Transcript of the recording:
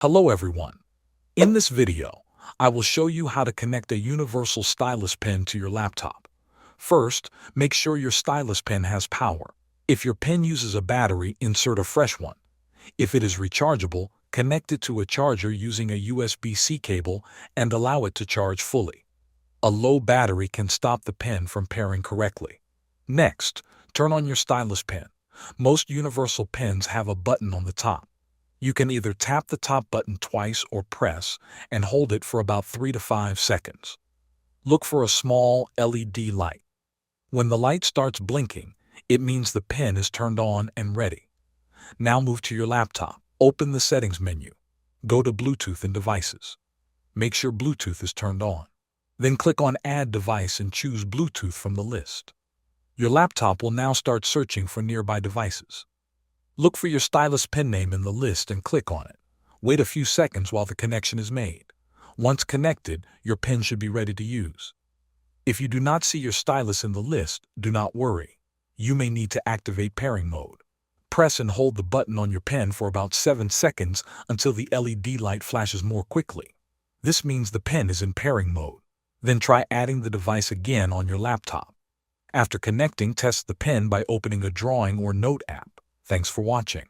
Hello everyone. In this video, I will show you how to connect a universal stylus pen to your laptop. First, make sure your stylus pen has power. If your pen uses a battery, insert a fresh one. If it is rechargeable, connect it to a charger using a USB-C cable and allow it to charge fully. A low battery can stop the pen from pairing correctly. Next, turn on your stylus pen. Most universal pens have a button on the top. You can either tap the top button twice or press and hold it for about 3 to 5 seconds. Look for a small LED light. When the light starts blinking, it means the pen is turned on and ready. Now move to your laptop. Open the settings menu. Go to Bluetooth and devices. Make sure Bluetooth is turned on. Then click on Add Device and choose Bluetooth from the list. Your laptop will now start searching for nearby devices. Look for your stylus pen name in the list and click on it. Wait a few seconds while the connection is made. Once connected, your pen should be ready to use. If you do not see your stylus in the list, do not worry. You may need to activate pairing mode. Press and hold the button on your pen for about 7 seconds until the LED light flashes more quickly. This means the pen is in pairing mode. Then try adding the device again on your laptop. After connecting, test the pen by opening a drawing or note app. Thanks for watching.